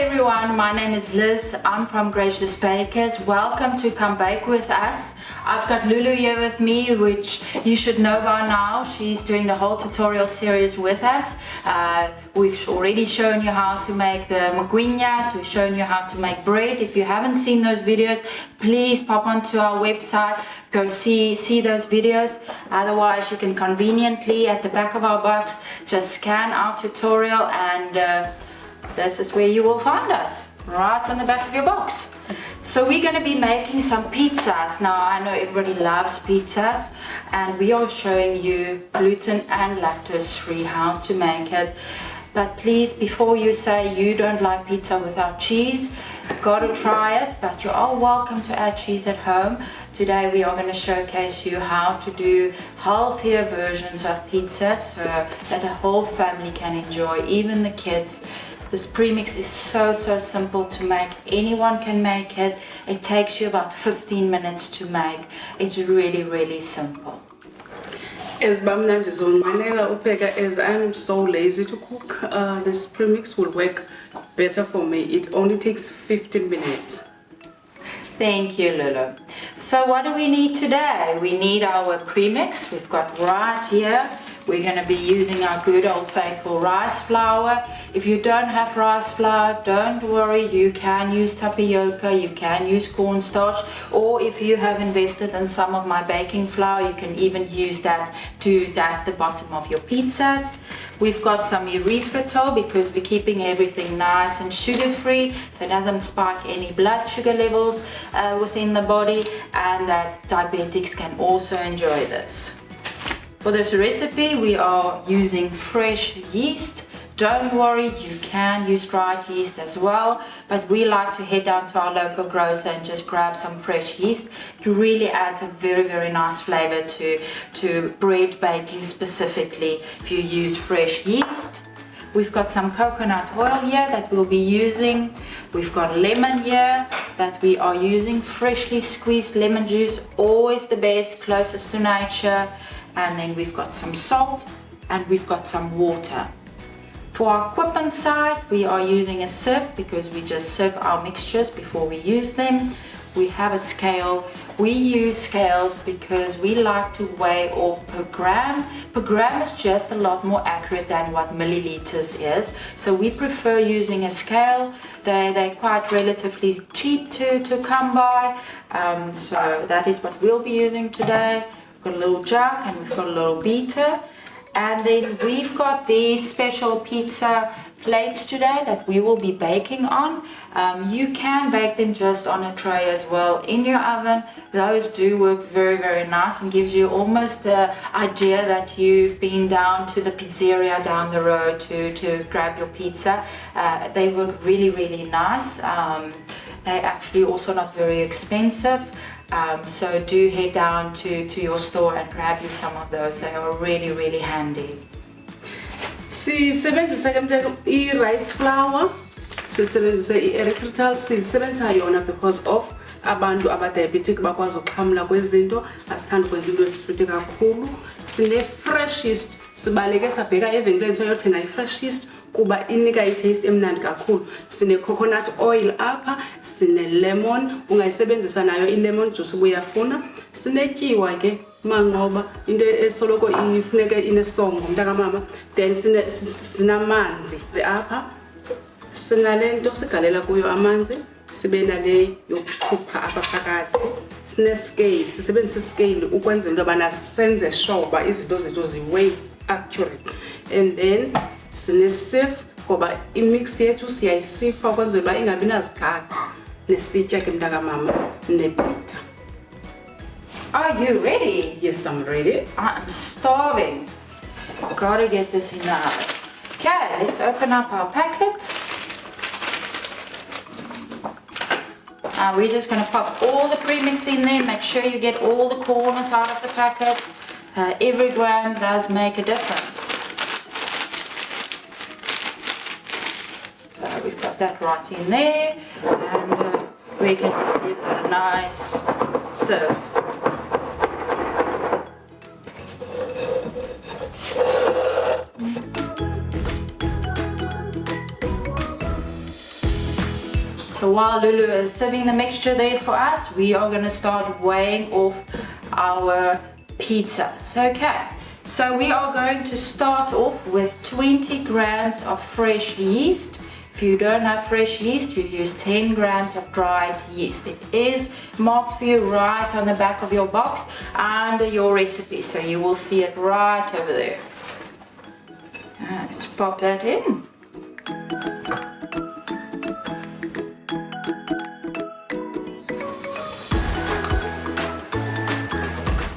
Everyone, my name is Liz. I'm from Gracious Bakers. Welcome to Come Bake With Us. I've got Lulu here with me, which you should know by now. She's doing the whole tutorial series with us. We've already shown you how to make the maguinhas. We've shown you how to make bread. If you haven't seen those videos, please pop onto our website, go see those videos. Otherwise, you can conveniently at the back of our box just scan our tutorial, and this is where you will find us, right on the back of your box. So we're going to be making some pizzas. Now I know everybody loves pizzas, and we are showing you gluten and lactose free how to make it. But please, before you say you don't like pizza without cheese, you've got to try it, but you're all welcome to add cheese at home. Today we are going to showcase you how to do healthier versions of pizzas so that the whole family can enjoy, even the kids. This premix is so simple to make. Anyone can make it. It takes you about 15 minutes to make. It's really simple. As Bamnandi Zonmanela Upega, as I'm so lazy to cook, this premix will work better for me. It only takes 15 minutes. Thank you, Lulu. So what do we need today? We need our premix. We've got right here. We're going to be using our good old faithful rice flour. If you don't have rice flour, don't worry, you can use tapioca, you can use cornstarch, or if you have invested in some of my baking flour, you can even use that to dust the bottom of your pizzas. We've got some erythritol because we're keeping everything nice and sugar-free, so it doesn't spike any blood sugar levels within the body, and that diabetics can also enjoy this. For this recipe, we are using fresh yeast. Don't worry, you can use dried yeast as well, but we like to head down to our local grocer and just grab some fresh yeast. It really adds a very nice flavor to bread baking specifically if you use fresh yeast. We've got some coconut oil here that we'll be using. We've got lemon here that we are using. Freshly squeezed lemon juice, always the best, closest to nature. And then we've got some salt and we've got some water. For our equipment side, we are using a sieve because we just sieve our mixtures before we use them. We have a scale. We use scales because we like to weigh off per gram. Per gram is just a lot more accurate than what milliliters is. So we prefer using a scale. They're quite relatively cheap to come by. So that is what we'll be using today. We've got a little jug and we've got a little beater, and then we've got these special pizza plates today that we will be baking on. You can bake them just on a tray as well in your oven. Those do work very nice and gives you almost the idea that you've been down to the pizzeria down the road to grab your pizza. They work really nice. They're actually also not very expensive. So do head down to your store and grab you some of those. They are really handy. Sisebenzisa ke rice flour, sisebenzisa erythritol, sisebenzisa yona because of abantu abadiabetic bakwazi ukuxhamla kwezinto, asithanda ukwenza into esifuthe kakhulu. Sine fresh yeast, sibaleke sabheka evenkileni soyothenga i-fresh yeast kuba inika i-taste emnandi kakhulu. Sine coconut oil apha, sine lemon, ungayisebenzisa nayo i-lemon juice ubuyafuna. Sinetyiwa ke manqoba, into esoloko ifuneke inesongo mntaka mama. Then sinamanzi apha, sinalento sigalela kuyo amanzi, sibe nale yokukhupha apha phakathi. Sine scale, sisebenzisa scale ukwenzela into yobana senze sure uba izinto zethu zi-weigh accurate. And then sine sieve ngoba imix yethu siyayisifa ukwenzela uba ingabi nazigaqa nesitya ke mntaka mama nebita. Are you ready? Yes, I'm ready. I'm starving. Gotta get this in the oven. Okay, let's open up our packet. We're just going to pop all the premix in there. Make sure you get all the corners out of the packet. Every gram does make a difference. So we've got that right in there, and we can just give that a nice serve. So while Lulu is serving the mixture there for us, we are going to start weighing off our pizzas. Okay, so we are going to start off with 20 grams of fresh yeast. If you don't have fresh yeast, you use 10 grams of dried yeast. It is marked for you right on the back of your box under your recipe, so you will see it right over there. Let's pop that in.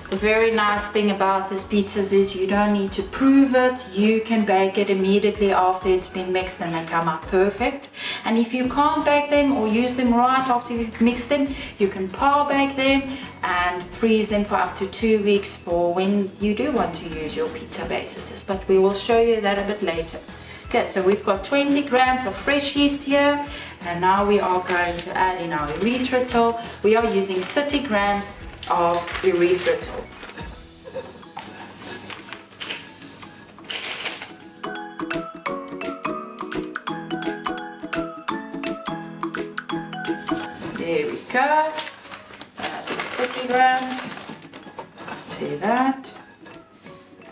The very nice thing about these pizzas is you don't need to prove it. You can bake it immediately after it's been mixed and they come out perfect. And if you can't bake them or use them right after you've mixed them, you can par bake them and freeze them for up to 2 weeks for when you do want to use your pizza bases. But we will show you that a bit later. Okay, so we've got 20 grams of fresh yeast here, and now we are going to add in our erythritol. We are using 30 grams of erythritol. There we go. That is 30 grams. Do that.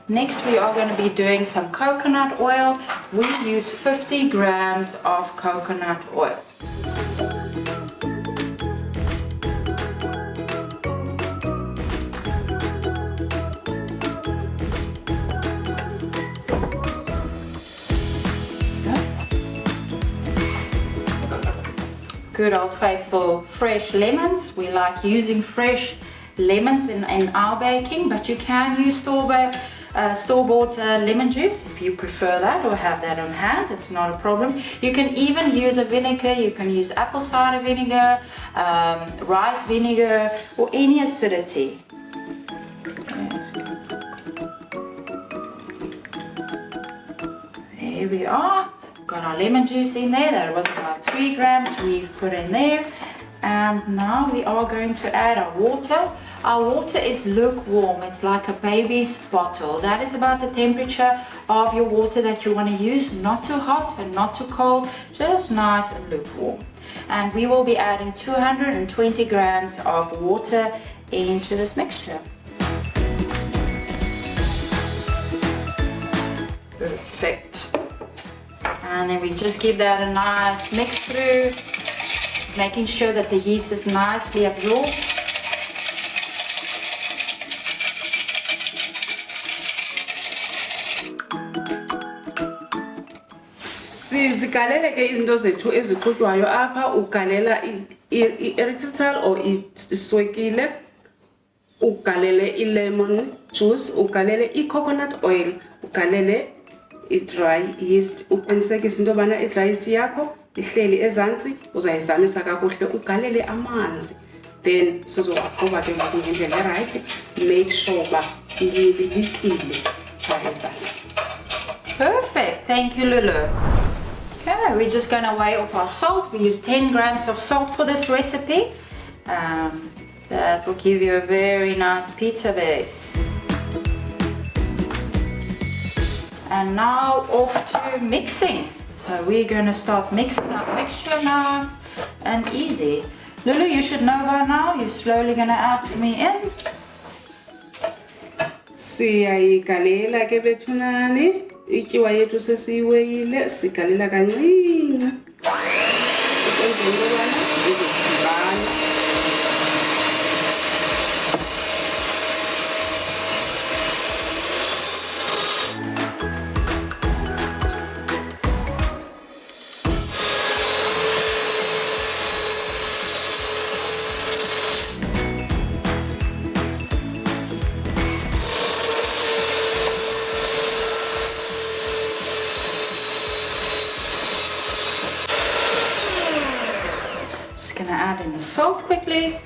Next we are going to be doing some coconut oil. We use 50 grams of coconut oil. Good old faithful fresh lemons. We like using fresh lemons in our baking, but you can use store-bought lemon juice if you prefer that, or have that on hand. It's not a problem. You can even use a vinegar. You can use apple cider vinegar, rice vinegar, or any acidity. There we are. Got our lemon juice in there. That was about 3 grams we've put in there. And now we are going to add our water. Our water is lukewarm. It's like a baby's bottle. That is about the temperature of your water that you want to use. Not too hot and not too cold, just nice and lukewarm. And we will be adding 220 grams of water into this mixture. Perfect. And then we just give that a nice mix through, making sure that the yeast is nicely absorbed. Sizigalele ke izinto zethu ezixutywayo apha. Ugalela i-erythritol or iswekile, ugalele i-lemon juice, ugalele i-coconut oil, ugalele i-dry yeast. Uqinisekise into yobana i-dry yeast yakho ihleli ezantsi, uzayizamisa kakuhle, ugalele amanzi. Then sizowaqhuba ke ngoku ngendlela erayithi. Make sure uba ilikile phaa ezantsi. Perfect, thank you Lulu. Okay, we're just going to weigh off our salt. We use 10 grams of salt for this recipe. That will give you a very nice pizza base. And now off to mixing. So we're going to start mixing our mixture now and easy. Lulu, you should know by now. You're slowly going to add me in. Siyayigalela ke bethunani. Ityiwa yethu sesiyiweyile, sigalela kancinci. Ukwenzela ubana izodibana. gonna add in the salt quickly.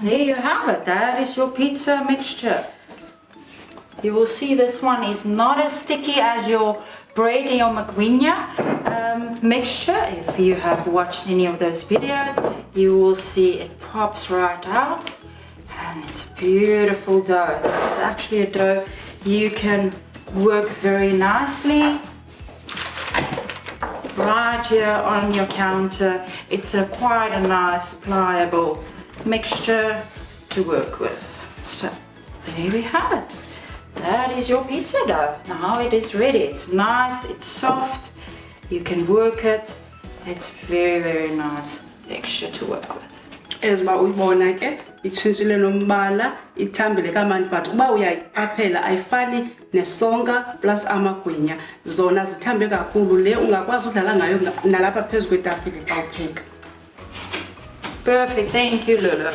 There you have it, that is your pizza mixture. You will see this one is not as sticky as your bread or magwenya mixture. If you have watched any of those videos, you will see it pops right out and it's a beautiful dough. This is actually a dough you can work very nicely right here on your counter. It's quite a nice pliable mixture to work with. So there we have it. That is your pizza dough. Now it is ready. It's nice, it's soft, you can work it. It's very, very nice texture to work with. Ezba uyibona ke itshintshile nombala ithambile kamandi, but uba uyayiqaphela ayifani nesonka plus amagwinya, zona zithambe kakhulu. Le ungakwazi udlala ngayo nalapha phezulu kwetafile xa upheka. Perfect, thank you, Lulu.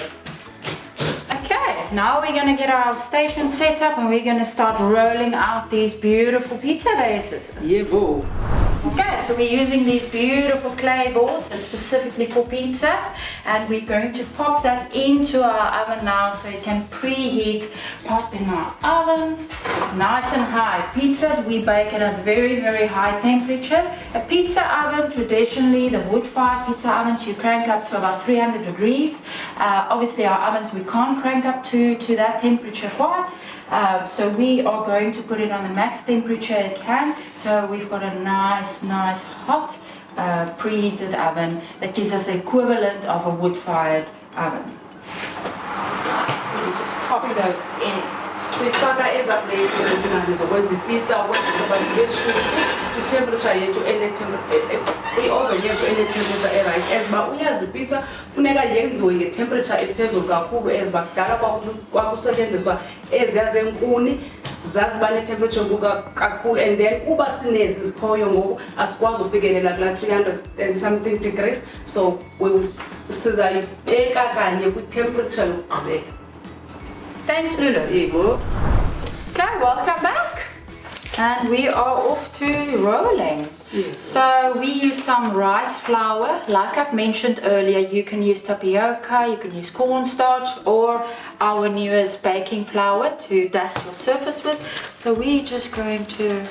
Okay, now we're gonna get our station set up and we're gonna start rolling out these beautiful pizza bases. Yebo. Okay, so we're using these beautiful clay boards specifically for pizzas, and we're going to pop that into our oven now so it can preheat. Pop in our oven, nice and high. Pizzas we bake at a very, very high temperature. A pizza oven, traditionally the wood-fired pizza ovens, you crank up to about 300 degrees. Obviously our ovens we can't crank up to that temperature quite. So we are going to put it on the max temperature it can. So we've got a nice hot preheated oven that gives us the equivalent of a wood-fired oven. So we just pop those in. Sifaka ezaplate ezokungani zokwenza ipizza ukwenzela ukuba zibe shushu. I-temperature yethu i-oven yethu ene-temperature e-right. Eziba uyazi ipizza funeka yenziwe nge-temperature ephezulu kakhulu. Eziba kudala kwakusetyenziswa eziya zenkuni zaziba ne-temperature kakhulu, and then kuba sinezi zikhoyo ngoku asikwazi ufikelela kula 300 and something degrees. So sizayibeka kanye kwi-temperature yokugqibela. Thanks, Lulu. Okay, welcome back. And we are off to rolling. Yes. So we use some rice flour. Like I've mentioned earlier, you can use tapioca, you can use cornstarch, or our newest baking flour to dust your surface with. So we're just going to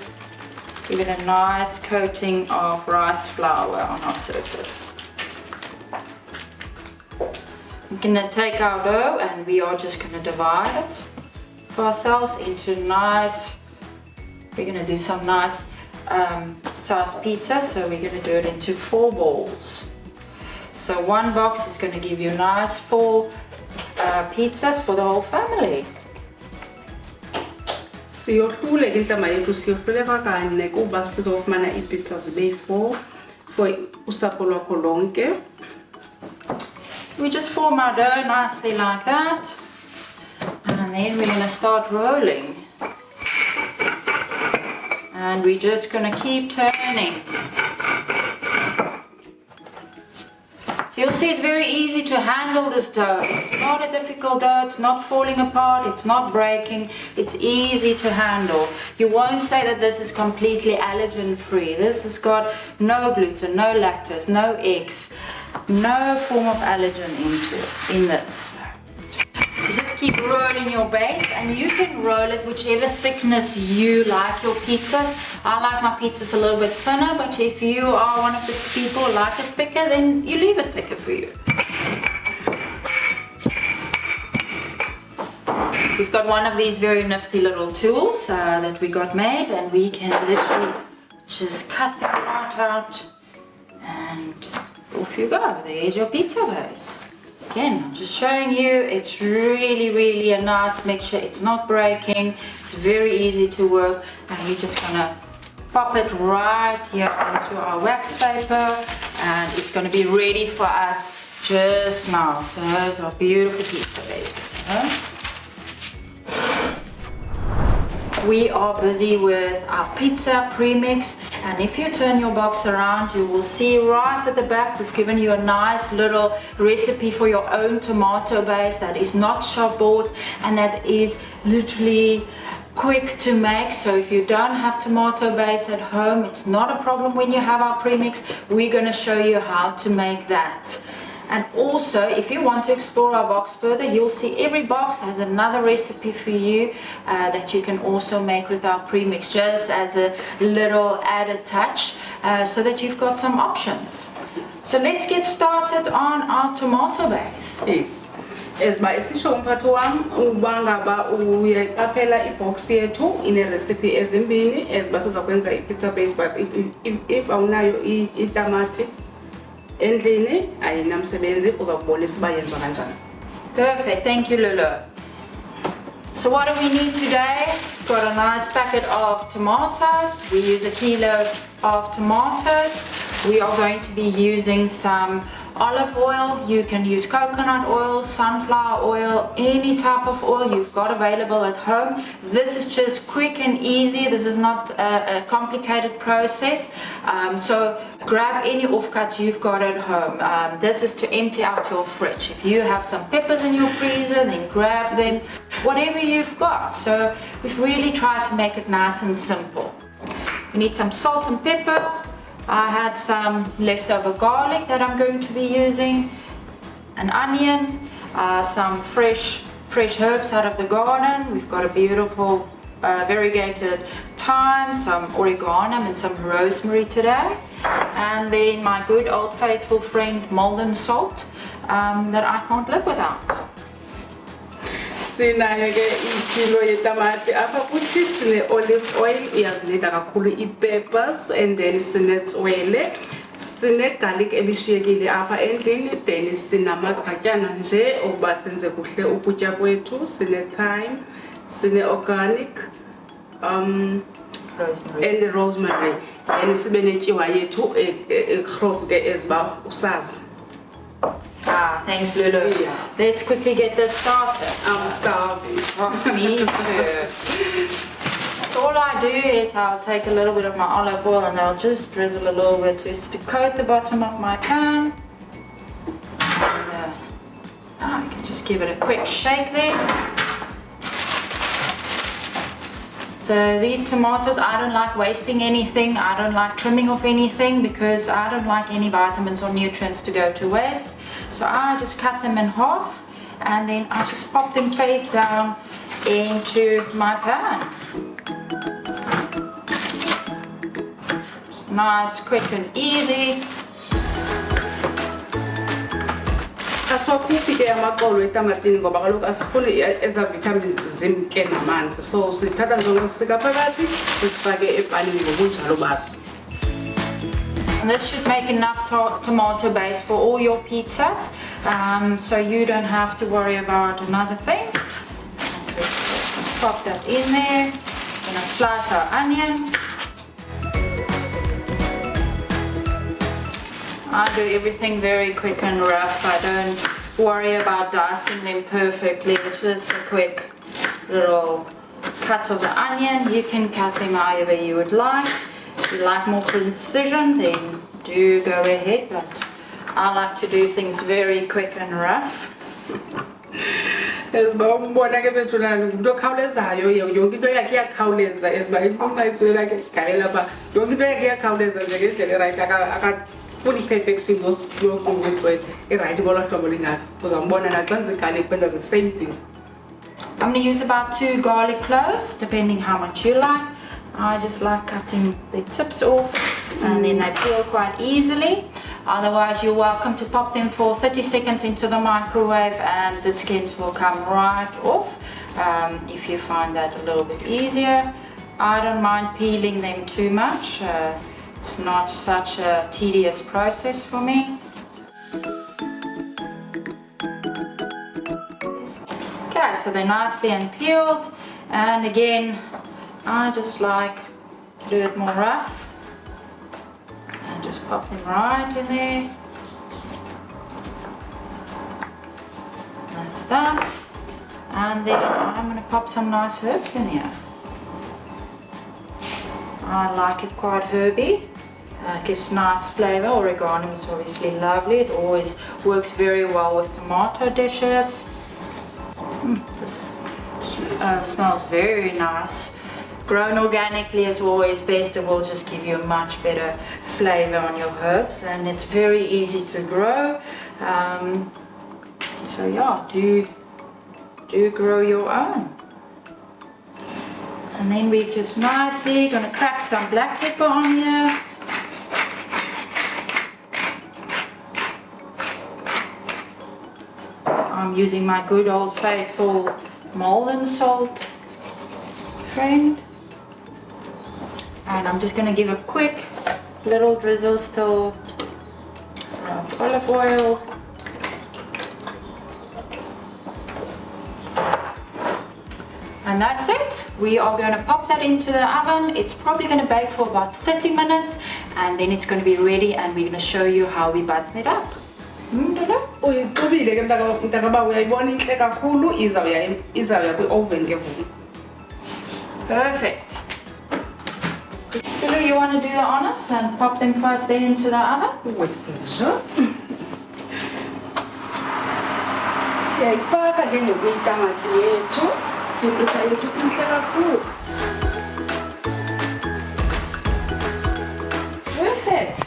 give it a nice coating of rice flour on our surface. We're gonna take our dough and we are just gonna divide it for ourselves into nice, we're gonna do some nice size pizzas, so we're gonna do it into 4 balls. So one box is gonna give you nice 4 pizzas for the whole family. Siyohlule inhlama yethu siyohluleka kane kuba sizofumana ipizza zibe 4 for usapho lwakho lonke. We just form our dough nicely like that, and then we're going to start rolling, and we're just going to keep turning. So you'll see it's very easy to handle this dough. It's not a difficult dough, it's not falling apart, it's not breaking, it's easy to handle. You won't say that this is completely allergen free. This has got no gluten, no lactose, no eggs, no form of allergen in this. You just keep rolling your base, and you can roll it whichever thickness you like your pizzas. I like my pizzas a little bit thinner, but if you are one of those people who like it thicker, then you leave it thicker for you. We've got one of these very nifty little tools that we got made, and we can literally just cut them right out, and off you go. There's your pizza base. Again, I'm just showing you, it's really a nice mixture. It's not breaking, it's very easy to work, and we're just gonna pop it right here onto our wax paper, and it's gonna be ready for us just now. So those are beautiful pizza bases. We are busy with our pizza premix, And if you turn your box around, you will see right at the back, we've given you a nice little recipe for your own tomato base that is not shop bought and that is literally quick to make. So if you don't have tomato base at home, it's not a problem when you have our premix. We're going to show you how to make that. And also, if you want to explore our box further, you'll see every box has another recipe for you that you can also make with our premix, just as a little added touch, so that you've got some options. So let's get started on our tomato base. Yes. Ezba esisho umphathi wami uba ngaba uyayiqaphela ibox yethu ine recipe ezimbini eziba sizakwenza i-pizza base, but if awunayo itamati endlini ayinamsebenzi, uzakubonisa uba yenziwa kanjani. Perfect, thank you Lulu. So what do we need today? We've got a nice packet of tomatoes. We use a kilo of tomatoes. We are going to be using some olive oil. You can use coconut oil, sunflower oil, any type of oil you've got available at home. This is just quick and easy. This is not a complicated process. So grab any offcuts you've got at home. This is to empty out your fridge. If you have some peppers in your freezer, then grab them, whatever you've got. So we've really tried to make it nice and simple. We need some salt and pepper. I had some leftover garlic that I'm going to be using, an onion, some fresh herbs out of the garden. We've got a beautiful variegated thyme, some oregano and some rosemary today. And then my good old faithful friend Malden salt that I can't live without. Sinayo ke ikilo yetamati apha kuthi sine olive oil, uyazilinda kakhulu i-peppers, and then sine tswele, sine garlic ebishiyekile apha endlini, then sinamagqatyana nje ukuba senze kuhle ukutya kwethu, sine thyme, sine organic Rosemary. and rosemary, and sibe netyiwa yethu ekrofu ke eziba usazi. Thanks Lulu. Yeah. Let's quickly get this started. I'm starving. Oh, me too. So all I do is I'll take a little bit of my olive oil and I'll just drizzle a little bit just to coat the bottom of my pan. And, I can just give it a quick shake there. So these tomatoes, I don't like wasting anything. I don't like trimming off anything because I don't like any vitamins or nutrients to go to waste. So I just cut them in half and then I just pop them face down into my pan. Just nice, quick and easy. Asiwakhuphi ke amaqolo etamatini ngoba kaloku asifuni eza vitamins zimke namanzi, so sithatha nje sisika phakathi sifake epanini ngobunjalo baso. And this should make enough tomato base for all your pizzas, so you don't have to worry about another thing. Pop that in there. Gonna slice our onion. I do everything very quick and rough. I don't worry about dicing them perfectly. It's just a quick little cut of the onion. You can cut them however you would like. If you like more precision, then do go ahead, but I like to do things very quick and rough. Eziba umbona ke bethu nalo into khawulezayo, yonke into yakhe iyakhawuleza, eziba inquma itswele lakhe galela pha, yonke into yakhe iyakhawuleza nje ngendlela right, akafuni perfection yoqunga itswele right ngolo hlobo lingaka. Uzambona naxa enza igarlic kwenza the same thing. I'm going to use about 2 garlic cloves, depending how much you like. I just like cutting the tips off and then they peel quite easily. Otherwise you're welcome to pop them for 30 seconds into the microwave and the skins will come right off if you find that a little bit easier. I don't mind peeling them too much. It's not such a tedious process for me. Okay, so they're nicely unpeeled, and again I just like to do it more rough and just pop them right in there. That's that. And then I'm going to pop some nice herbs in here. I like it quite herby. It gives nice flavor. Oregano is obviously lovely. It always works very well with tomato dishes. This smells very nice. Grown organically is always best. It will just give you a much better flavor on your herbs, and it's very easy to grow. So yeah, do grow your own. And then we just nicely gonna crack some black pepper on here. I'm using my good old faithful Maldon salt friend. And I'm just gonna give a quick little drizzle still of olive oil. And that's it. We are going to pop that into the oven. It's probably going to bake for about 30 minutes and then it's going to be ready, and we're going to show you how we button it up. Uyixubile ke mntaka uyayibona inhle kakhulu, izawuya kwi-oven ke ngoku. Perfect. Lulu, you want to do the honors and pop them first there into the oven? With pleasure. Siyayifaka ke ngoku itamati yethu. Temperature yethu inhle kakhulu. Perfect.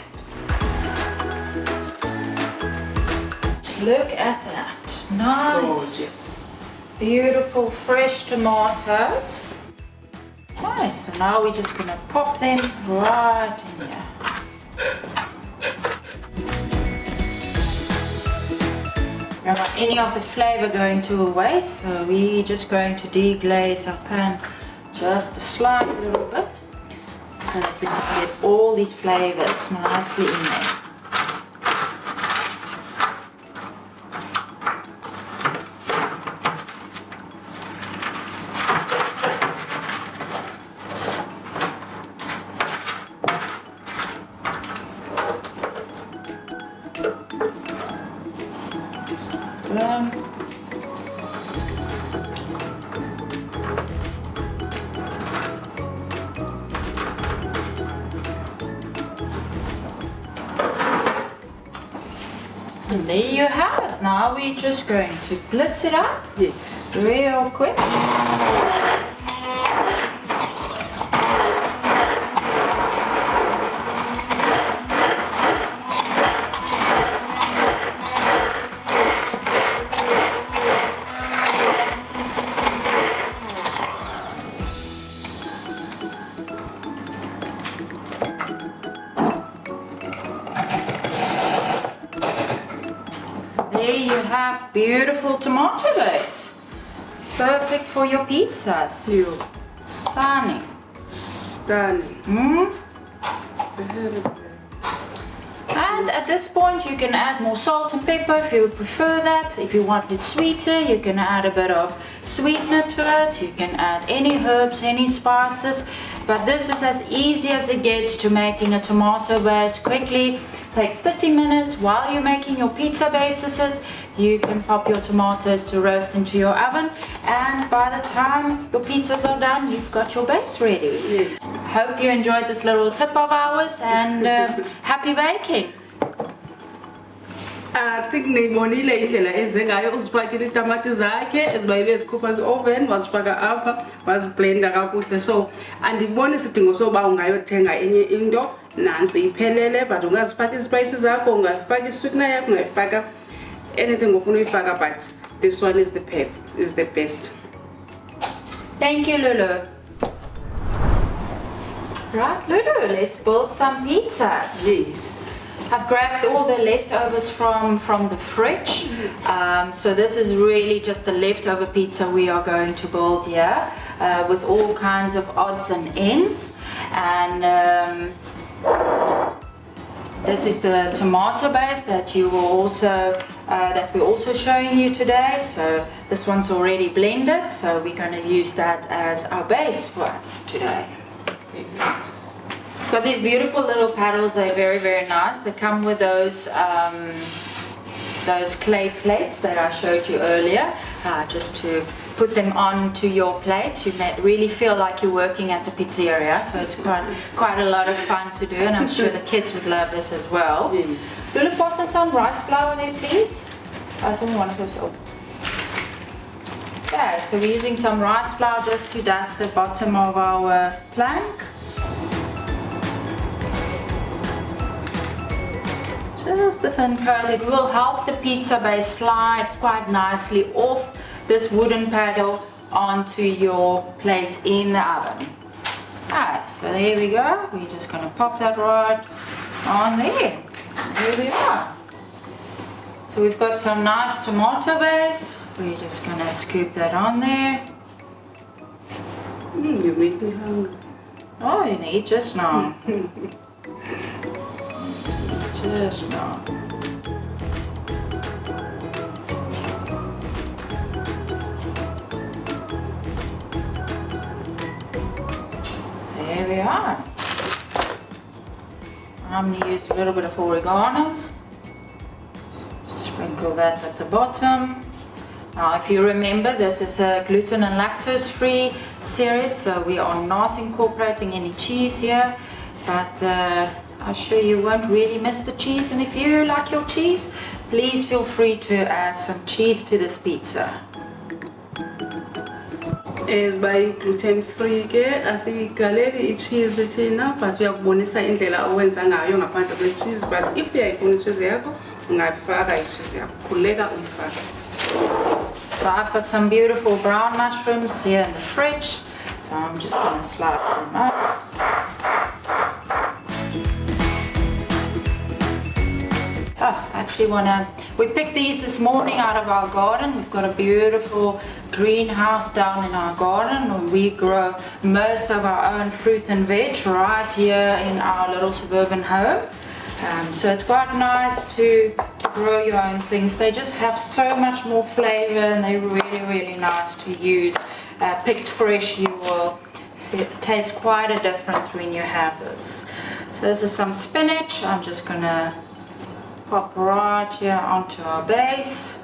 Look at that. Nice. Gorgeous. Beautiful fresh tomatoes. Nice. So now we're just going to pop them right in here. We don't want any of the flavor going to waste, so we're just going to deglaze our pan just a slight little bit so that we can get all these flavors nicely in there. And there you have it. Now we're just going to blitz it up Yes. real quick. There you have beautiful tomato base. Perfect for your pizzas. You Stunning. stunning. And at this point you can add more salt and pepper if you would prefer that. If you want it sweeter, you can add a bit of sweetener to it. You can add any herbs, any spices. But this is as easy as it gets to making a tomato base quickly. Takes 30 minutes while you're making your pizza bases. You can pop your tomatoes to roast into your oven, and by the time your pizzas are done, you've got your base ready. Yeah. Hope you enjoyed this little tip of ours, and happy baking. I think niyibonile indlela enze ngayo, uzifakile itamati zakhe ezibayibe zikhupha kwi-oven, wazifaka apha, waziblenda kakuhle. So andiboni isidingo soba ungayothenga enye into, nantsi iphelele, but ungazifaka izispices zakho, ungafaka isweetener yakho, ungafaka anything ofuna uyifaka, but this one is the best. Thank you, Lulu. Right, Lulu, let's build some pizzas. Yes. I've grabbed all the leftovers from the fridge. So this is really just the leftover pizza we are going to build here, with all kinds of odds and ends. And this is the tomato base that you will also that we're also showing you today. So this one's already blended, so we're going to use that as our base for us today. Yes. Got these beautiful little paddles. They're very, very nice. They come with those those clay plates that I showed you earlier, just to put them onto your plates. You may really feel like you're working at the pizzeria, so it's quite a lot of fun to do, and I'm sure the kids would love this as well. Yes. Lulu, pass us some rice flour there, please. Oh, someone want to go so. Okay, so we're using some rice flour just to dust the bottom of our plank. Just a thin coat. It will help the pizza base slide quite nicely off this wooden paddle onto your plate in the oven. Alright, so there we go. We're just going to pop that right on there. There we are. So we've got some nice tomato base. We're just going to scoop that on there. You make me hungry. Oh, you need just now. Just now. There we are. I'm going to use a little bit of oregano. Sprinkle that at the bottom. Now, if you remember, this is a gluten and lactose free series, so we are not incorporating any cheese here, but I'm sure you won't really miss the cheese, and if you like your cheese, please feel free to add some cheese to this pizza. As by gluten free ke asigaleli i-cheese thina, but uyakubonisa indlela owenza ngayo ngaphandle kwe-cheese, but if uyayifuna i-cheese yakho ungafaka i-cheese yakho, khuleka uyifake. So I've got some beautiful brown mushrooms here in the fridge, so I'm just going to slice them up. Oh, I actually we picked these this morning out of our garden. We've got a beautiful greenhouse down in our garden, and we grow most of our own fruit and veg right here in our little suburban home. So it's quite nice to grow your own things. They just have so much more flavor, and they're really nice to use. Picked fresh, you will taste quite a difference when you have this. So this is some spinach. I'm just gonna pop right here onto our base.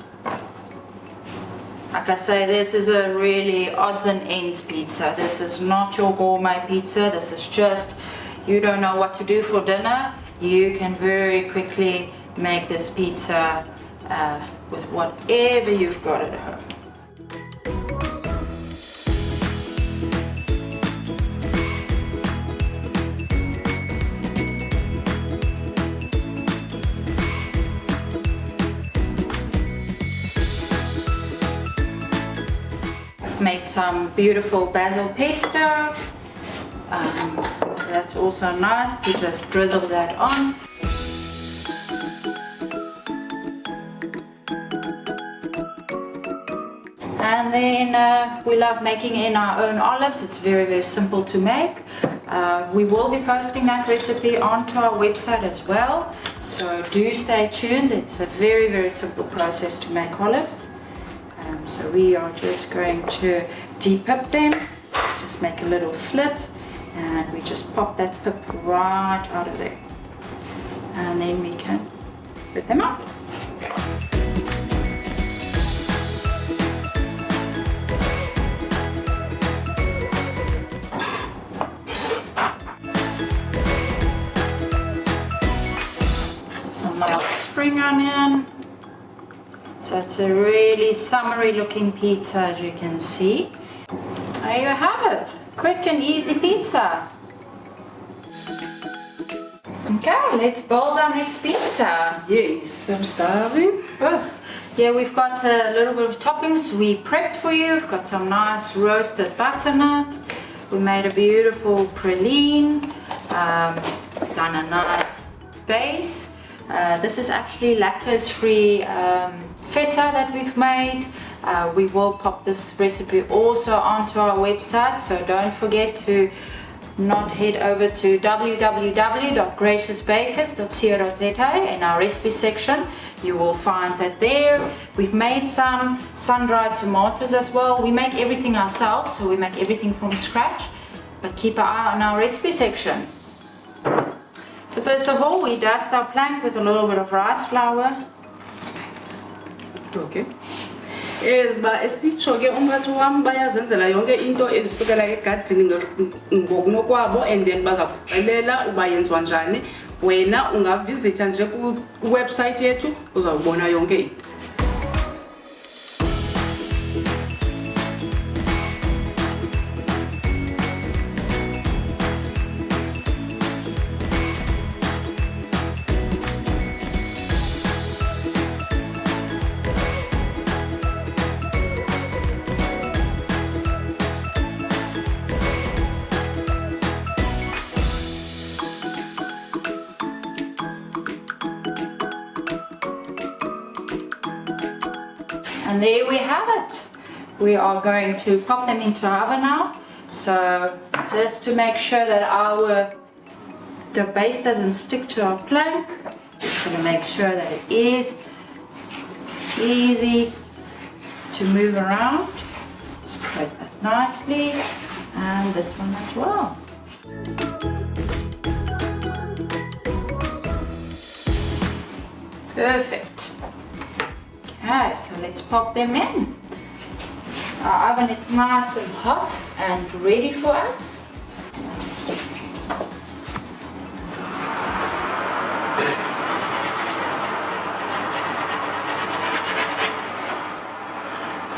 Like I say, this is a really odds and ends pizza. This is not your gourmet pizza. This is just, you don't know what to do for dinner. You can very quickly make this pizza with whatever you've got at home. I've made some beautiful basil pesto. So that's also nice to just drizzle that on. And then we love making in our own olives. It's very simple to make. We will be posting that recipe onto our website as well, so do stay tuned. It's a very simple process to make olives. So we are just going to de-pip them. Just make a little slit, and we just pop that pip right out of there, and then we can split them up. Some mild spring onion. So it's a really summery looking pizza, as you can see. There you have it. Quick and easy pizza. Okay, let's build our next pizza. Yes, I'm starving. Oh, yeah, we've got a little bit of toppings we prepped for you. We've got some nice roasted butternut. We made a beautiful praline. We've done a nice base. This is actually lactose-free feta that we've made. We will pop this recipe also onto our website, so don't forget to not head over to www.graciousbakers.co.za. In our recipe section you will find that there. We've made some sun-dried tomatoes as well. We make everything ourselves, so we make everything from scratch, but keep an eye on our recipe section. So first of all, we dust our plank with a little bit of rice flour. Okay. Ba esitsho ke umphathi wami bayazenzela yonke into ezisukela egadini ngokunokwabo and then bazakuxelela uba yenziwa njani. Wena ungavisitha nje ku website yethu uzawubona yonke into. And there we have it. We are going to pop them into our oven now. So just to make sure that the base doesn't stick to our plank, just going to make sure that it is easy to move around. Just coat that nicely, and this one as well. Perfect. Okay, so let's pop them in. Our oven is nice and hot and ready for us.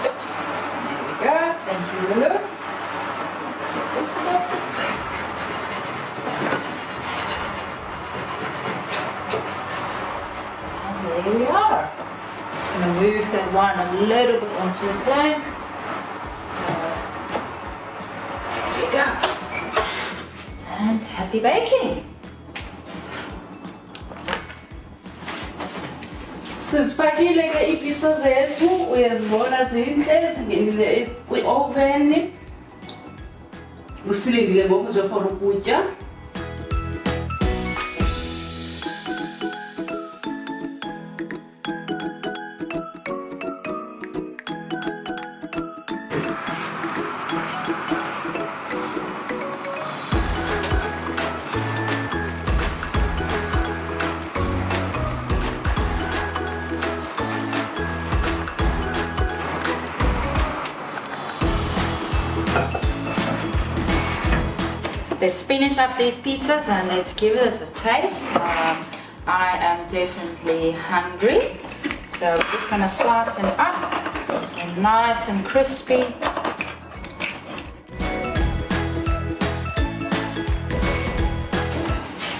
Oops, there we go. Thank you, Lulu. Let's sort it for that. And there we are. Just going to move that one a little bit onto the plank. So, there we go. And happy baking. Sizifakile ke ipizza zethu uyazibona zinhle zingenile kwi-oven. Usilindile ngoku nje for ukutya. Let's finish up these pizzas and let's give this a taste. I am definitely hungry, so we're just going to slice them up, get nice and crispy.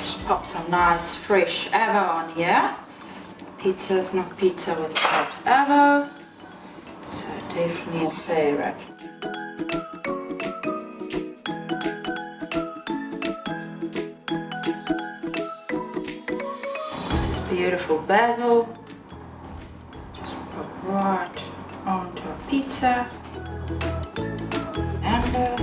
Just pop some nice fresh avo on here. Pizza's not pizza without avo, so definitely a favorite. Beautiful basil, just pop right onto a pizza, and there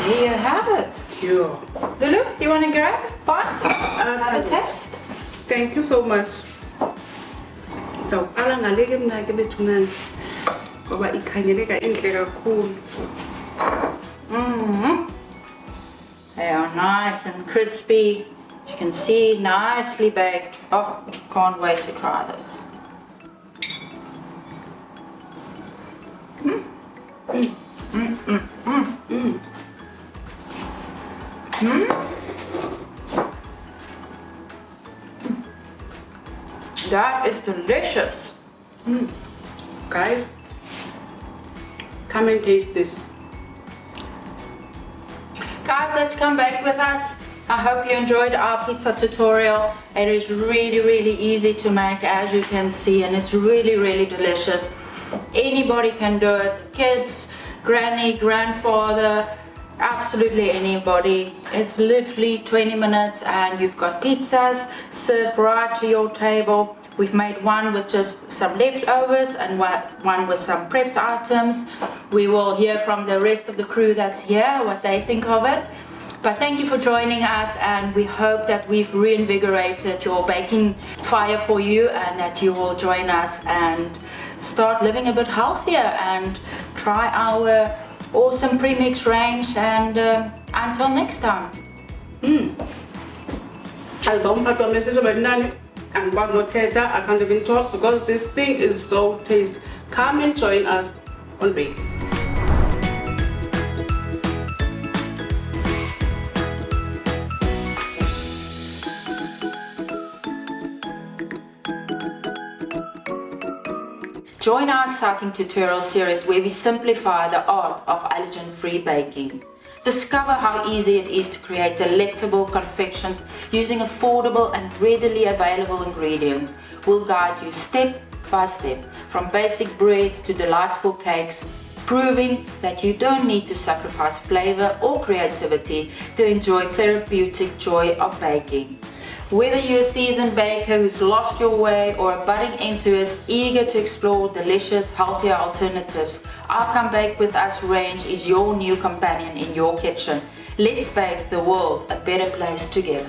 you have it. Yeah. Lulu, you want to grab a bite? Have a taste? Thank you so much. So, ala ngaleke mna ke bethunani. Ngoba ikhangeleka inhle kakhulu. They are nice and crispy. As you can see, nicely baked. Oh, can't wait to try this. That is delicious. Guys, come and taste this. Guys, let's come back with us. I hope you enjoyed our pizza tutorial. It is really easy to make, as you can see, and it's really delicious. Anybody can do it. Kids, granny, grandfather, absolutely anybody. It's literally 20 minutes and you've got pizzas served right to your table. We've made one with just some leftovers and one with some prepped items. We will hear from the rest of the crew that's here, what they think of it. But thank you for joining us, and we hope that we've reinvigorated your baking fire for you, and that you will join us and start living a bit healthier and try our awesome premix range, and until next time. I can't even talk because this thing is so tasty. Come and join us on baking. Join our exciting tutorial series where we simplify the art of allergen-free baking. Discover how easy it is to create delectable confections using affordable and readily available ingredients. We'll guide you step by step, from basic breads to delightful cakes, proving that you don't need to sacrifice flavor or creativity to enjoy therapeutic joy of baking. Whether you're a seasoned baker who's lost your way or a budding enthusiast eager to explore delicious, healthier alternatives, our Come Bake With Us range is your new companion in your kitchen. Let's bake the world a better place together.